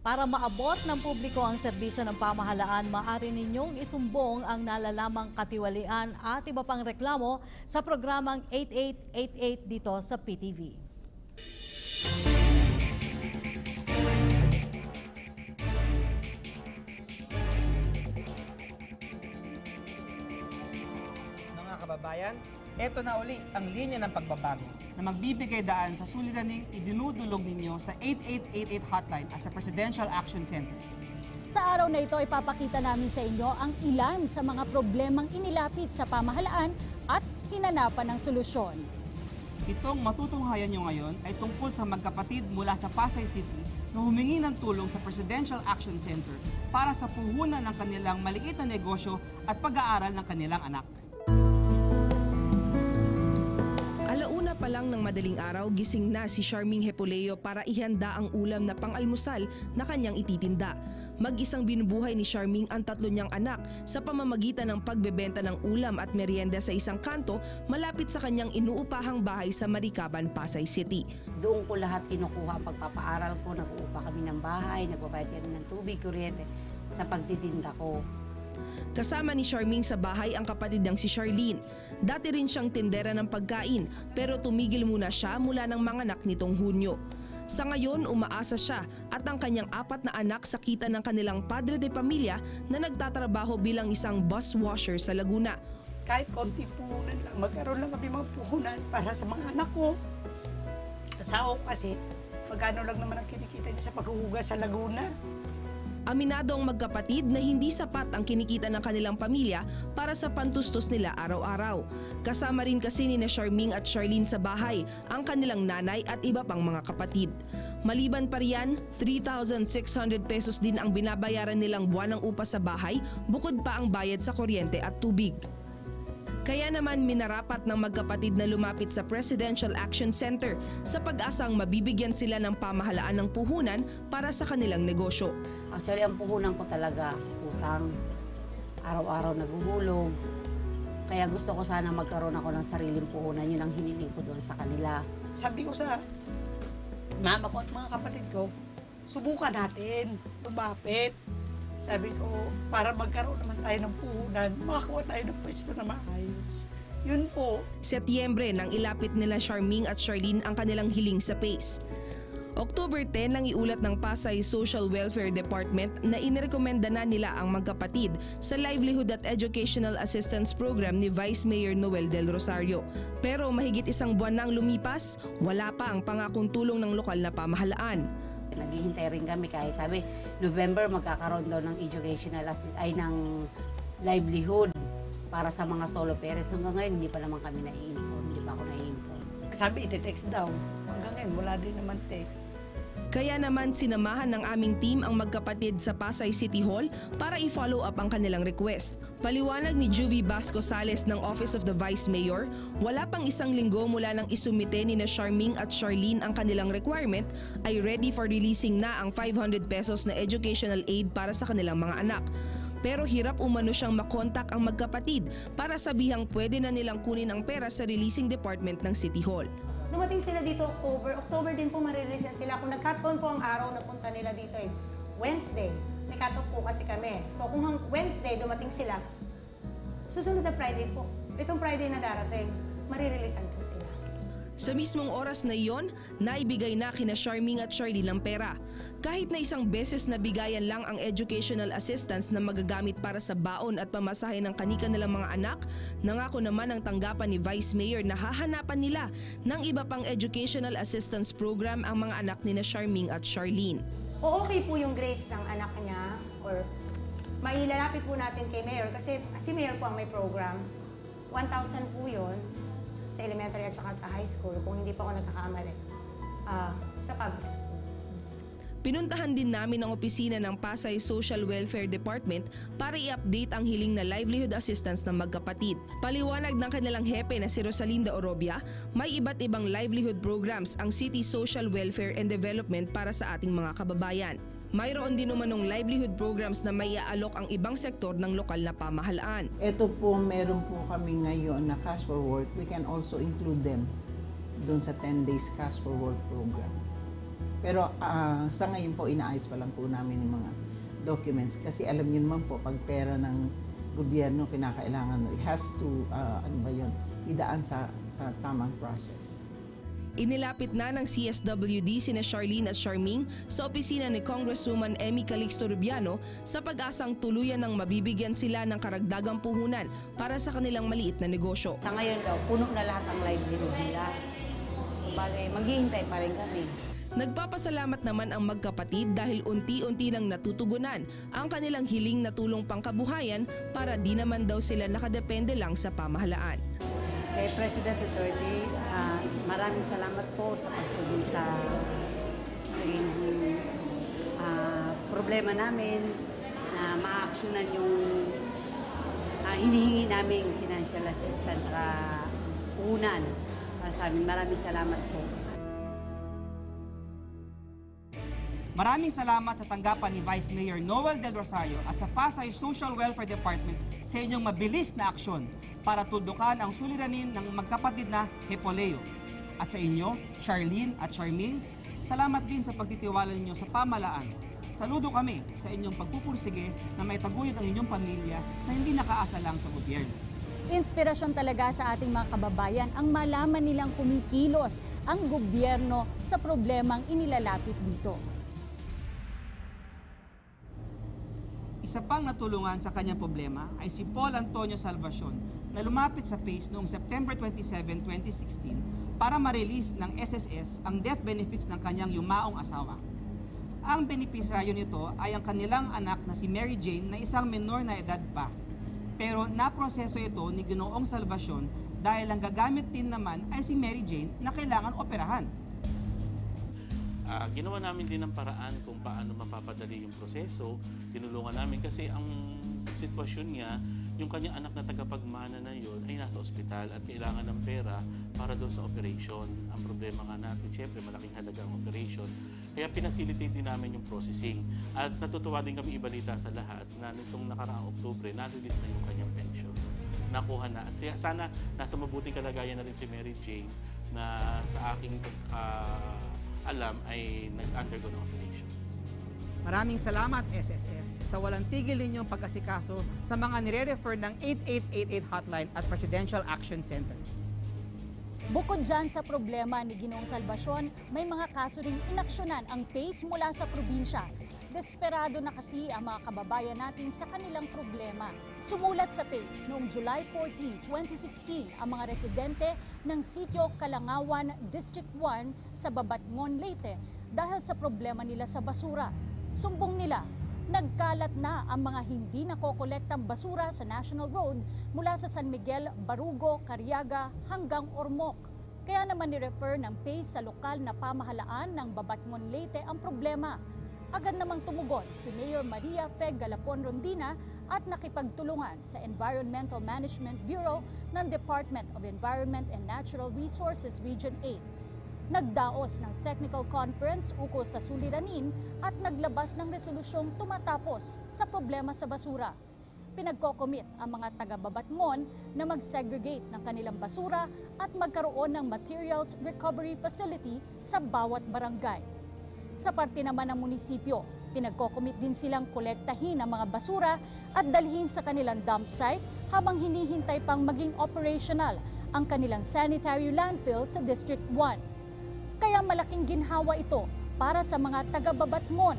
Para maabot ng publiko ang serbisyo ng pamahalaan, maaari ninyong isumbong ang nalalamang katiwalian at iba pang reklamo sa programang 8888 dito sa PTV. Mga kababayan, eto na uli ang linya ng pagbabago na magbibigay daan sa suliraning idinudulog ninyo sa 8888 hotline at sa Presidential Action Center. Sa araw na ito, ipapakita namin sa inyo ang ilan sa mga problemang inilapit sa pamahalaan at hinanapan ng solusyon. Itong matutunghayan nyo ngayon ay tungkol sa magkapatid mula sa Pasay City na humingi ng tulong sa Presidential Action Center para sa puhunan ng kanilang maliit na negosyo at pag-aaral ng kanilang anak. Alauna pa lang ng madaling araw, gising na si Charming Hepoleo para ihanda ang ulam na pang-almusal na kanyang ititinda. Mag-isang binubuhay ni Charming ang 3 niyang anak sa pamamagitan ng pagbebenta ng ulam at merienda sa isang kanto malapit sa kanyang inuupahang bahay sa Maricaban, Pasay City. Doon ko lahat kinukuha ang pagpapaaral ko, nag-uupa kami ng bahay, nagbabayad kami ng tubig, kuryente sa pagtitinda ko. Kasama ni Charming sa bahay ang kapatid niyang si Charlene. Dati rin siyang tindera ng pagkain pero tumigil muna siya mula ng manganak nitong Hunyo. Sa ngayon, umaasa siya at ang kanyang 4 na anak sa kita ng kanilang padre de pamilya na nagtatrabaho bilang isang bus washer sa Laguna. Kahit konting puhunan lang, magkaroon lang kami mga puhunan para sa mga anak ko. Asawa ko kasi, magkano lang naman ang kinikita niya sa paghuhugas sa Laguna. Aminado ang magkapatid na hindi sapat ang kinikita ng kanilang pamilya para sa pantustos nila araw-araw. Kasama rin kasi ni Charming at Charlene sa bahay ang kanilang nanay at iba pang mga kapatid. Maliban pa riyan, 3,600 pesos din ang binabayaran nilang buwan ng upa sa bahay bukod pa ang bayad sa kuryente at tubig. Kaya naman minarapat ng magkapatid na lumapit sa Presidential Action Center sa pag-asang mabibigyan sila ng pamahalaan ng puhunan para sa kanilang negosyo. Actually, ang puhunan ko talaga, utang, araw-araw naguhulog. Kaya gusto ko sana magkaroon ako ng sariling puhunan, yun ang hiniling ko doon sa kanila. Sabi ko sa mama ko at mga kapatid ko, subukan natin, lumapit. Sabi ko, para magkaroon naman tayo ng puhunan, makakuha tayo ng pwesto na maayos. Yun po. Setyembre nang ilapit nila Charming at Charlene ang kanilang hiling sa PACE. October 10 nang iulat ng Pasay Social Welfare Department na inirekomenda na nila ang magkapatid sa Livelihood at Educational Assistance Program ni Vice Mayor Noel Del Rosario. Pero mahigit 1 buwan nang lumipas, wala pa ang pangakong tulong ng lokal na pamahalaan. Naghihintay rin kami kahit sabi, November magkakaroon daw ng ng livelihood para sa mga solo parents. Hanggang ngayon, hindi pa naman kami na-i-inform, hindi pa ako na-i-inform. Sabi, iti-text daw. Hanggang ngayon, wala din naman text. Kaya naman sinamahan ng aming team ang magkapatid sa Pasay City Hall para i-follow up ang kanilang request. Paliwanag ni Juvie Basco Sales ng Office of the Vice Mayor, wala pang 1 linggo mula nang isumite ni na Charming at Charlene ang kanilang requirement ay ready for releasing na ang 500 pesos na educational aid para sa kanilang mga anak. Pero hirap umano siyang makontak ang magkapatid para sabihang pwede na nilang kunin ang pera sa releasing department ng City Hall. Dumating sila dito October din po marirelease sila. Kung nag-cut-on po ang araw na punta nila dito Wednesday, may cut-off po kasi kami. So kung Wednesday dumating sila, susunod na Friday po. Itong Friday na darating, marireleasean po sila. Sa mismong oras na iyon, naibigay na kina Charming at Charlene ang pera. Kahit na 1 beses na bigayan lang ang educational assistance na magagamit para sa baon at pamasahe ng kanilang mga anak, nangako naman ang tanggapan ni Vice Mayor na hahanapan nila ng iba pang educational assistance program ang mga anak ni na Charming at Charlene. O okay po yung grades ng anak niya or mailalapit po natin kay Mayor kasi si Mayor po ang may program. 1,000 po yun sa elementary at saka sa high school kung hindi pa ako nagkakamali sa public school. Pinuntahan din namin ang opisina ng Pasay Social Welfare Department para i-update ang hiling na livelihood assistance ng magkapatid. Paliwanag ng kanilang hepe na si Rosalinda Orobia, may iba't ibang livelihood programs ang City Social Welfare and Development para sa ating mga kababayan. Mayroon din umanong livelihood programs na may aalok ang ibang sektor ng lokal na pamahalaan. Ito po, meron po kami ngayon na Cash for Work. We can also include them doon sa 10 days Cash for Work program. Pero sa ngayon po, inaayos pa lang po namin yung mga documents. Kasi alam niyo naman po, pag pera ng gobyerno, kinakailangan, it has to, idaan sa tamang process. Inilapit na ng CSWD sina Charlene at Charming sa opisina ni Congresswoman Emmy Calixto Rubiano sa pag-asang tuluyan ng mabibigyan sila ng karagdagang puhunan para sa kanilang maliit na negosyo. Sa ngayon daw, puno na lahat ang livelihood nila. So bagay, maghihintay pa rin kami. Nagpapasalamat naman ang magkapatid dahil unti-unti nang natutugunan ang kanilang hiling na tulong pangkabuhayan para di naman daw sila nakadepende lang sa pamahalaan. Kay President Duterte, maraming salamat po sa pagtulong sa naging problema namin na ma-actionan yung hinihingi naming financial assistance at puhunan para sa amin. Maraming salamat po. Maraming salamat sa tanggapan ni Vice Mayor Noel Del Rosario at sa Pasay Social Welfare Department sa inyong mabilis na aksyon para tuldukan ang suliranin ng magkapatid na Hepoleo. At sa inyo, Charlene at Charming, salamat din sa pagtitiwala ninyo sa pamahalaan. Saludo kami sa inyong pagpupursige na may taguyod ang inyong pamilya na hindi nakaasa lang sa gobyerno. Inspirasyon talaga sa ating mga kababayan ang malaman nilang kumikilos ang gobyerno sa problemang inilalapit dito. Isa pang natulungan sa kanyang problema ay si Paul Antonio Salvacion na lumapit sa PACE noong September 27, 2016 para ma-release ng SSS ang death benefits ng kanyang yumaong asawa. Ang benepisaryo nito ay ang kanilang anak na si Mary Jane na isang menor na edad pa. Pero naproseso ito ni Ginoong Salvacion dahil ang gagamit din naman ay si Mary Jane na kailangan operahan. Ginawa namin din ng paraan kung paano mapapadali yung proseso. Tinulungan namin kasi ang sitwasyon niya, yung kanyang anak na tagapagmana na yun ay nasa ospital at kailangan ng pera para doon sa operation. Ang problema nga natin, syempre malaking halaga ang operation. Kaya pinasilitate din namin yung processing. At natutuwa din kami ibalita sa lahat na nitong nakaraang Oktubre, na-release na yung kanyang pension. Nakuha na. Sana nasa mabuting kalagayan na rin si Mary Jane na sa aking alam ay nag-undergo ng operation. Maraming salamat SSS sa walang tigil ninyong pag-asikaso sa mga nire-refer ng 8888 hotline at Presidential Action Center. Bukod dyan sa problema ni Ginoong Salvacion, may mga kaso ring inaksyonan ang PACE mula sa probinsya. Desperado na kasi ang mga kababayan natin sa kanilang problema. Sumulat sa PACE noong July 14, 2016 ang mga residente ng sitio Kalangawan, District 1 sa Babatngon, Leyte dahil sa problema nila sa basura. Sumbong nila, nagkalat na ang mga hindi nakokolektang basura sa National Road mula sa San Miguel, Barugo, Cariaga hanggang Ormoc. Kaya naman ni-refer ng PACE sa lokal na pamahalaan ng Babatngon, Leyte ang problema. Agad namang tumugon si Mayor Maria Feg Galapon Rondina at nakipagtulungan sa Environmental Management Bureau ng Department of Environment and Natural Resources Region 8. Nagdaos ng technical conference ukol sa suliranin at naglabas ng resolusyong tumatapos sa problema sa basura. Pinagkocommit ang mga taga-Babatngon na mag-segregate ng kanilang basura at magkaroon ng materials recovery facility sa bawat barangay. Sa parte naman ng munisipyo, pinagkocommit din silang kolektahin ang mga basura at dalhin sa kanilang dump site habang hinihintay pang maging operational ang kanilang sanitary landfill sa District 1. Kaya malaking ginhawa ito para sa mga taga-Babatngon.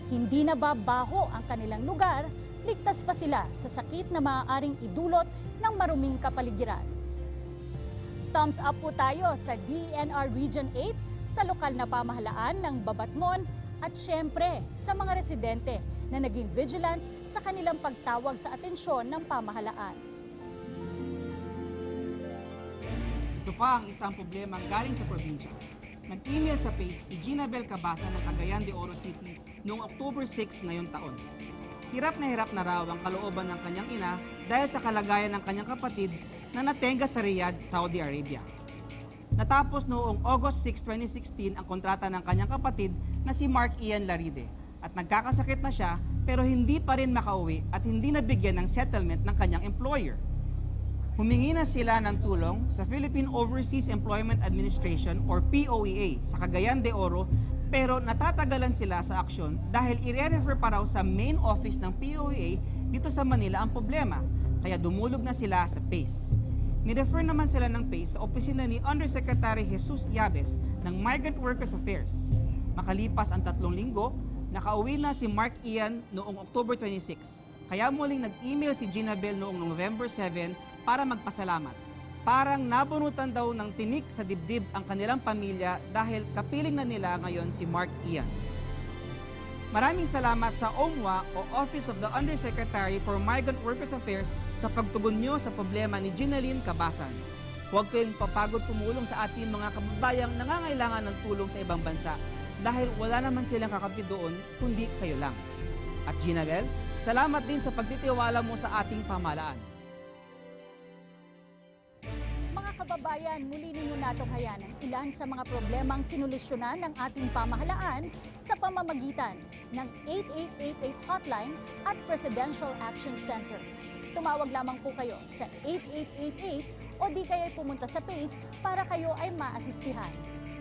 Hindi na babaho ang kanilang lugar, ligtas pa sila sa sakit na maaaring idulot ng maruming kapaligiran. Thumbs up po tayo sa DENR Region 8, sa lokal na pamahalaan ng Babatngon at syempre sa mga residente na naging vigilant sa kanilang pagtawag sa atensyon ng pamahalaan. Ito pa ang isang problemang galing sa probinsya. Nag-email sa PACE si Gina Bel Cabasa ng Cagayan de Oro City noong October 6 ngayong taon. Hirap na raw ang kalooban ng kanyang ina dahil sa kalagayan ng kanyang kapatid na natenga sa Riyadh, Saudi Arabia. Natapos noong August 6, 2016 ang kontrata ng kanyang kapatid na si Mark Ian Laride at nagkakasakit na siya pero hindi pa rin makauwi at hindi nabigyan ng settlement ng kanyang employer. Humingi na sila ng tulong sa Philippine Overseas Employment Administration or POEA sa Cagayan de Oro Pero natatagalan sila sa aksyon dahil i-refer pa raw sa main office ng POA dito sa Manila ang problema, kaya dumulog na sila sa PACE. Ni-refer naman sila ng PACE sa opisina ni Undersecretary Jesus Yabes ng Migrant Workers Affairs. Makalipas ang 3 linggo, nakauwi na si Mark Ian noong October 26, kaya muling nag-email si Ginabel noong November 7 para magpasalamat. Parang nabunutan daw ng tinik sa dibdib ang kanilang pamilya dahil kapiling na nila ngayon si Mark Ian. Maraming salamat sa OMWA o Office of the Undersecretary for Migrant Workers Affairs sa pagtugon nyo sa problema ni Ginaline Cabasan. Huwag kayong papagod tumulong sa ating mga kababayang nangangailangan ng tulong sa ibang bansa dahil wala naman silang kakampi doon kundi kayo lang. At Ginabel, salamat din sa pagtitiwala mo sa ating pamahalaan. Kababayan, muli ninyo natunghayan ang ilan sa mga problemang sinulusyonan ng ating pamahalaan sa pamamagitan ng 8888 hotline at Presidential Action Center. Tumawag lamang po kayo sa 8888 o di kaya pumunta sa PACE para kayo ay maasistihan.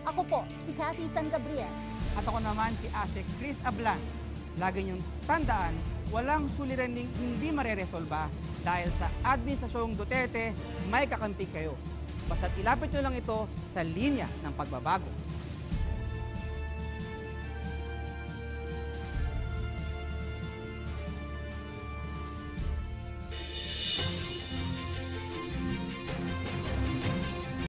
Ako po, si Cathy San Gabriel. At ako naman si ASEC Chris Ablan. Lagi niyong tandaan, walang suliraning hindi mareresolba dahil sa Administrasyong Duterte may kakampi kayo. Basta't ilapit nyo lang ito sa linya ng pagbabago.